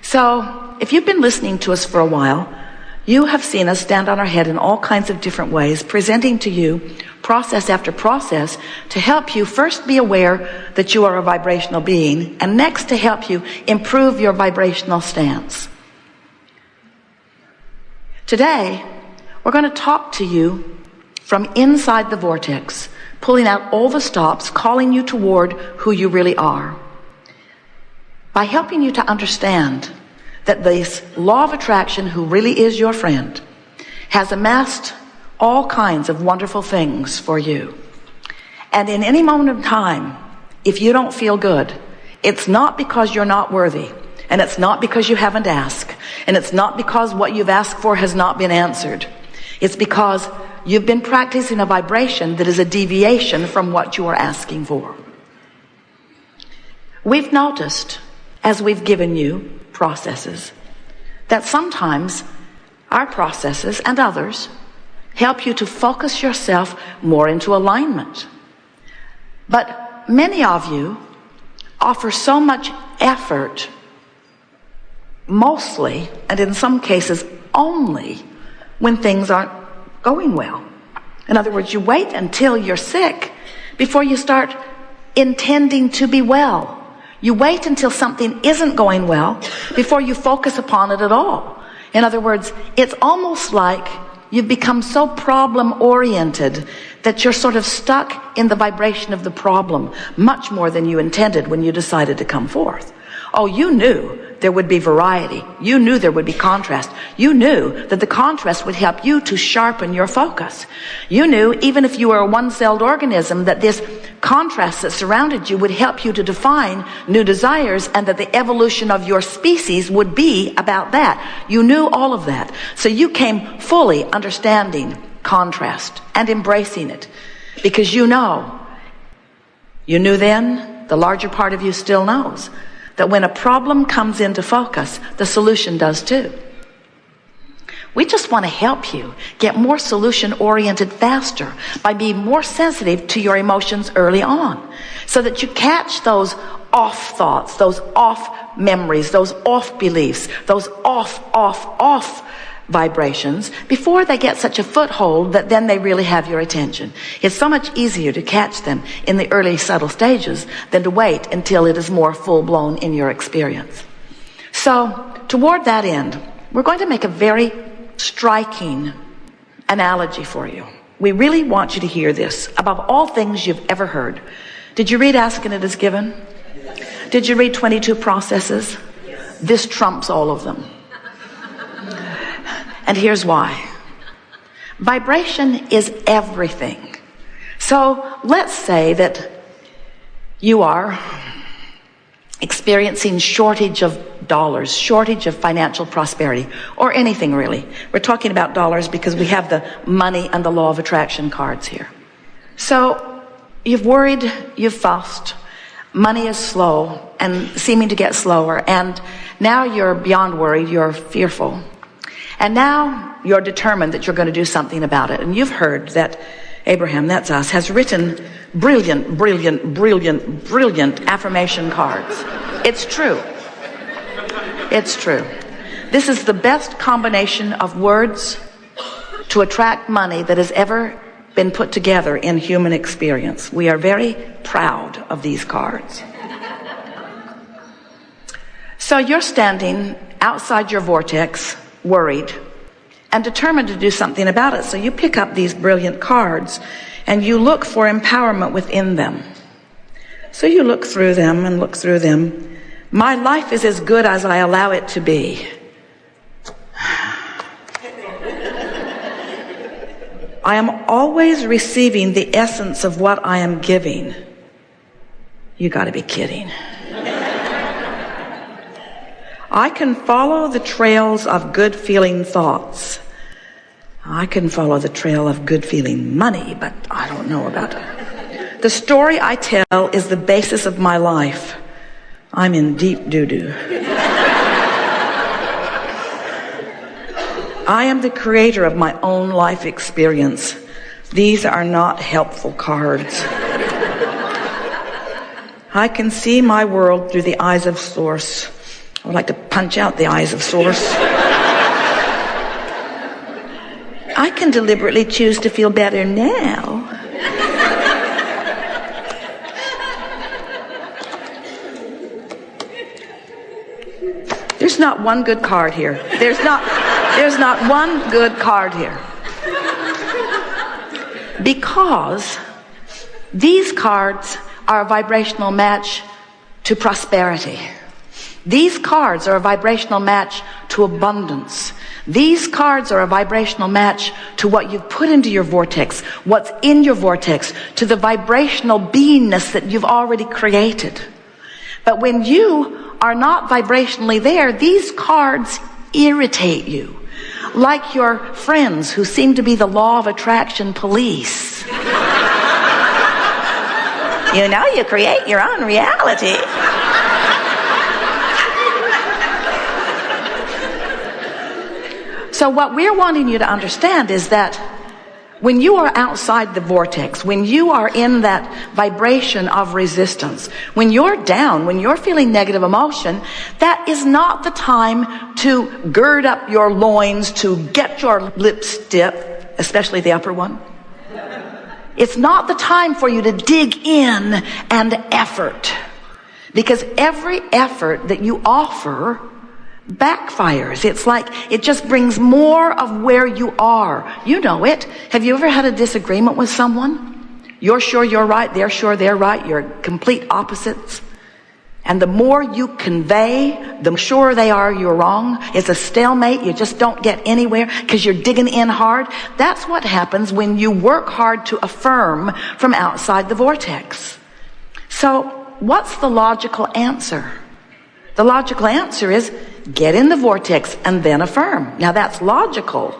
So, if you've been listening to us for a while, you have seen us stand on our head in all kinds of different ways, presenting to you process after process to help you first be aware that you are a vibrational being, and next to help you improve your vibrational stance. Today, we're going to talk to you from inside the vortex, pulling out all the stops, calling you toward who you really are, by helping you to understand that this law of attraction, who really is your friend, has amassed all kinds of wonderful things for you. And in any moment of time, if you don't feel good, it's not because you're not worthy, and it's not because you haven't asked, and it's not because what you've asked for has not been answered. It's because you've been practicing a vibration that is a deviation from what you are asking for. We've noticed, as we've given you processes, that sometimes our processes and others help you to focus yourself more into alignment. But many of you offer so much effort, mostly, and in some cases only, when things aren't going well. In other words, you wait until you're sick before you start intending to be well. You wait until something isn't going well before you focus upon it at all. In other words, it's almost like you've become so problem-oriented that you're sort of stuck in the vibration of the problem much more than you intended when you decided to come forth. Oh, you knew there would be variety. You knew there would be contrast. You knew that the contrast would help you to sharpen your focus. You knew, even if you were a one-celled organism, that this contrast that surrounded you would help you to define new desires, and that the evolution of your species would be about that. You knew all of that. So you came fully understanding contrast and embracing it, because you knew then, the larger part of you still knows, that when a problem comes into focus, the solution does too. We just want to help you get more solution-oriented faster by being more sensitive to your emotions early on, so that you catch those off thoughts, those off memories, those off beliefs, those off vibrations before they get such a foothold that then they really have your attention. It's so much easier to catch them in the early subtle stages than to wait until it is more full-blown in your experience. So, toward that end, we're going to make a very striking analogy for you. We really want you to hear this above all things you've ever heard. Did you read Ask and It Is Given? Did you read 22 Processes? This trumps all of them. And here's why. Vibration is everything. So let's say that you are experiencing shortage of dollars, shortage of financial prosperity, or anything really. We're talking about dollars because we have the money and the law of attraction cards here. So you've worried, you've fussed, money is slow and seeming to get slower, and now you're beyond worried, you're fearful. And now you're determined that you're going to do something about it. And you've heard that Abraham, that's us, has written brilliant affirmation cards. It's true. It's true. This is the best combination of words to attract money that has ever been put together in human experience. We are very proud of these cards. So you're standing outside your vortex, worried, and determined to do something about it. So you pick up these brilliant cards and you look for empowerment within them. So you look through them and look through them. My life is as good as I allow it to be. I am always receiving the essence of what I am giving. You got to be kidding. I can follow the trails of good feeling thoughts. I can follow the trail of good feeling money, but I don't know about it. The story I tell is the basis of my life. I'm in deep doo-doo. I am the creator of my own life experience. These are not helpful cards. I can see my world through the eyes of Source. I would like to punch out the eyes of source. I can deliberately choose to feel better now. There's not one good card here. There's not one good card here. Because these cards are a vibrational match to prosperity. These cards are a vibrational match to abundance. These cards are a vibrational match to what you've put into your vortex, what's in your vortex, to the vibrational beingness that you've already created. But when you are not vibrationally there, these cards irritate you. Like your friends who seem to be the law of attraction police. You know, you create your own reality. So what we're wanting you to understand is that when you are outside the vortex, when you are in that vibration of resistance, when you're down, when you're feeling negative emotion, that is not the time to gird up your loins, to get your lips stiff, especially the upper one. It's not the time for you to dig in and effort, because every effort that you offer backfires. It's like it just brings more of where you are. You know it. Have you ever had a disagreement with someone? You're sure you're right, they're sure they're right, you're complete opposites. And the more you convey, the surer they are you're wrong. It's a stalemate. You just don't get anywhere because you're digging in hard. That's what happens when you work hard to affirm from outside the vortex. So what's the logical answer? The logical answer is get in the vortex and then affirm. Now that's logical.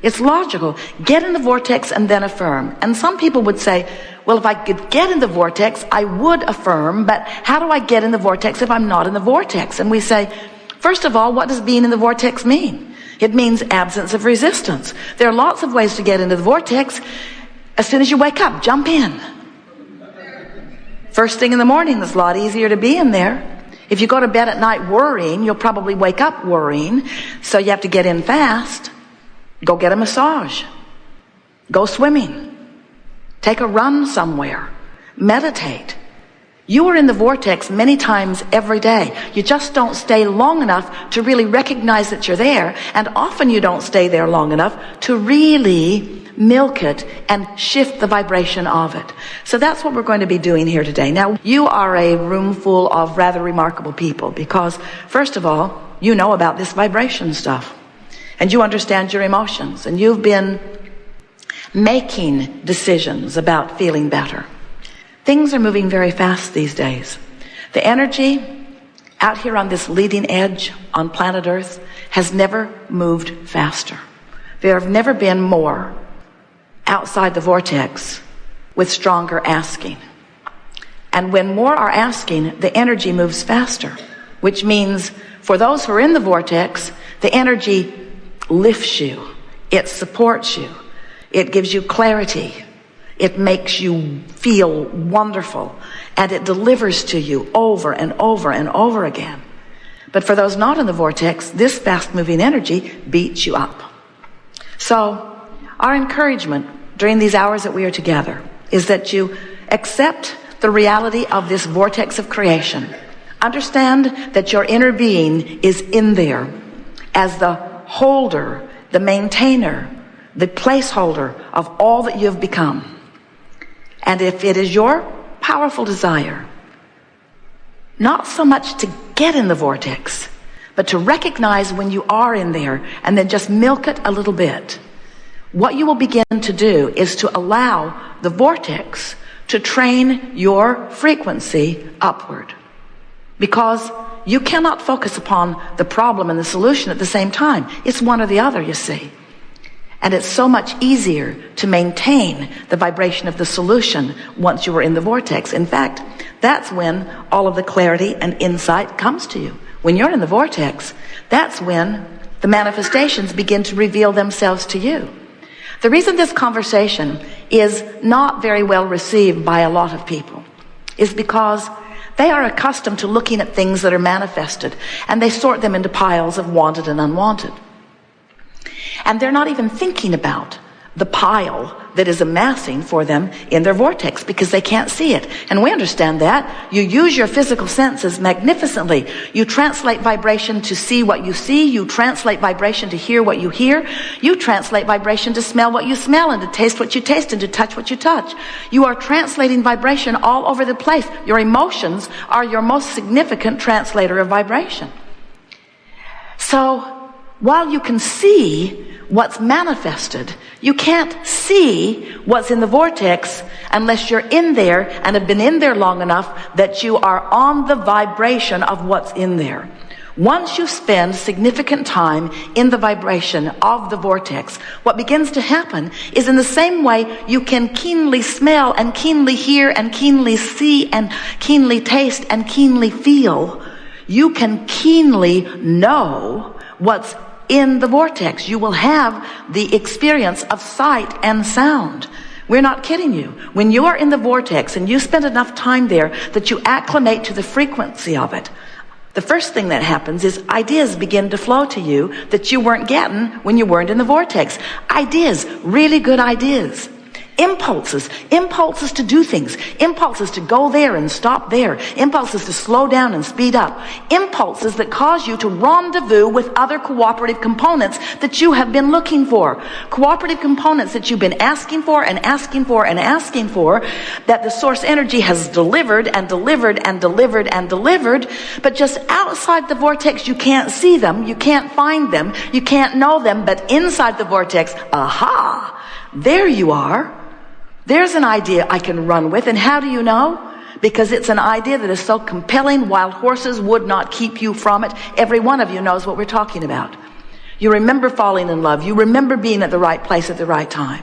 It's logical. Get in the vortex and then affirm. And some people would say, well, if I could get in the vortex, I would affirm, but how do I get in the vortex if I'm not in the vortex? And we say, first of all, what does being in the vortex mean? It means absence of resistance. There are lots of ways to get into the vortex. As soon as you wake up, jump in. First thing in the morning, it's a lot easier to be in there. If you go to bed at night worrying, you'll probably wake up worrying. So you have to get in fast. Go get a massage. Go swimming. Take a run somewhere. Meditate. You are in the vortex many times every day. You just don't stay long enough to really recognize that you're there. And often you don't stay there long enough to really milk it and shift the vibration of it. So that's what we're going to be doing here today. Now, you are a room full of rather remarkable people because, first of all, you know about this vibration stuff. And you understand your emotions. And you've been making decisions about feeling better. Things are moving very fast these days. The energy out here on this leading edge on planet Earth has never moved faster. There have never been more outside the vortex with stronger asking. And when more are asking, the energy moves faster, which means for those who are in the vortex, the energy lifts you, it supports you, it gives you clarity, it makes you feel wonderful, and it delivers to you over and over and over again. But for those not in the vortex, this fast-moving energy beats you up. So our encouragement during these hours that we are together is that you accept the reality of this vortex of creation. Understand that your inner being is in there as the holder, the maintainer, the placeholder of all that you've become. And if it is your powerful desire, not so much to get in the vortex, but to recognize when you are in there and then just milk it a little bit, what you will begin to do is to allow the vortex to train your frequency upward. Because you cannot focus upon the problem and the solution at the same time. It's one or the other, you see. And it's so much easier to maintain the vibration of the solution once you are in the vortex. In fact, that's when all of the clarity and insight comes to you. When you're in the vortex, that's when the manifestations begin to reveal themselves to you. The reason this conversation is not very well received by a lot of people is because They are accustomed to looking at things that are manifested, and they sort them into piles of wanted and unwanted. And they're not even thinking about the pile that is amassing for them in their vortex, because they can't see it. And we understand that. You use your physical senses magnificently. You translate vibration to see what you see. You translate vibration to hear what you hear. You translate vibration to smell what you smell, and to taste what you taste, and to touch what you touch. You are translating vibration all over the place. Your emotions are your most significant translator of vibration. So while you can see what's manifested, you can't see what's in the vortex unless you're in there and have been in there long enough that you are on the vibration of what's in there. Once you spend significant time in the vibration of the vortex, what begins to happen is, in the same way you can keenly smell and keenly hear and keenly see and keenly taste and keenly feel, you can keenly know what's in the vortex. You will have the experience of sight and sound. We're not kidding you. When you are in the vortex and you spend enough time there that you acclimate to the frequency of it, the first thing that happens is ideas begin to flow to you that you weren't getting when you weren't in the vortex. Ideas, really good ideas. Impulses to do things, impulses to go there and stop there, impulses to slow down and speed up, impulses that cause you to rendezvous with other cooperative components that you have been looking for, cooperative components that you've been asking for and asking for and asking for, that the source energy has delivered and delivered and delivered and delivered, but just outside the vortex you can't see them, you can't find them, you can't know them, but inside the vortex, aha, there you are. There's an idea I can run with. And how do you know? Because it's an idea that is so compelling, wild horses would not keep you from it. Every one of you knows what we're talking about. You remember falling in love. You remember being at the right place at the right time.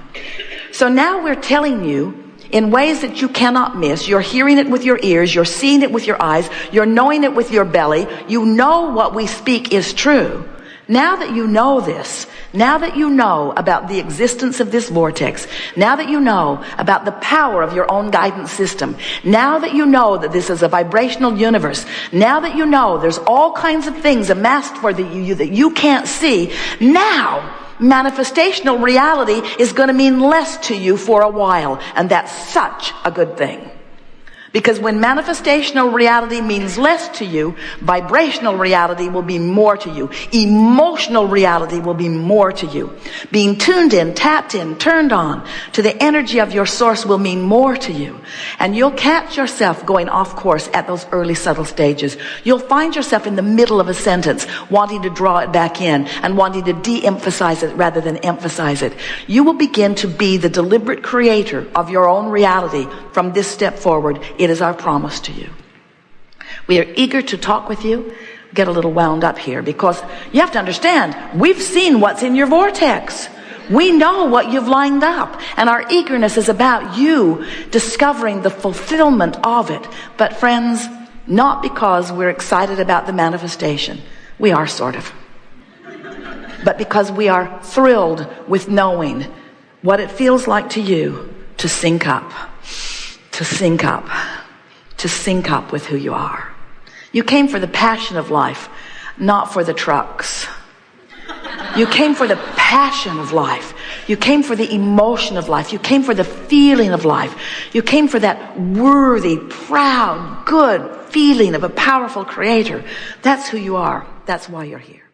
So now we're telling you in ways that you cannot miss. You're hearing it with your ears. You're seeing it with your eyes. You're knowing it with your belly. You know what we speak is true. Now that you know this, now that you know about the existence of this vortex, now that you know about the power of your own guidance system, now that you know that this is a vibrational universe, now that you know there's all kinds of things amassed for you that you can't see, now manifestational reality is going to mean less to you for a while, and that's such a good thing. Because when manifestational reality means less to you, vibrational reality will be more to you. Emotional reality will be more to you. Being tuned in, tapped in, turned on to the energy of your source will mean more to you. And you'll catch yourself going off course at those early subtle stages. You'll find yourself in the middle of a sentence, wanting to draw it back in and wanting to de-emphasize it rather than emphasize it. You will begin to be the deliberate creator of your own reality from this step forward. It is our promise to you. We are eager to talk with you. Get a little wound up here, because you have to understand, we've seen what's in your vortex. We know what you've lined up, and our eagerness is about you discovering the fulfillment of it. But friends, not because we're excited about the manifestation. We are, sort of. But because we are thrilled with knowing what it feels like to you to sync up. To sync up. To sync up with who you are. You came for the passion of life, not for the trucks. You came for the passion of life. You came for the emotion of life. You came for the feeling of life. You came for that worthy, proud, good feeling of a powerful creator. That's who you are. That's why you're here.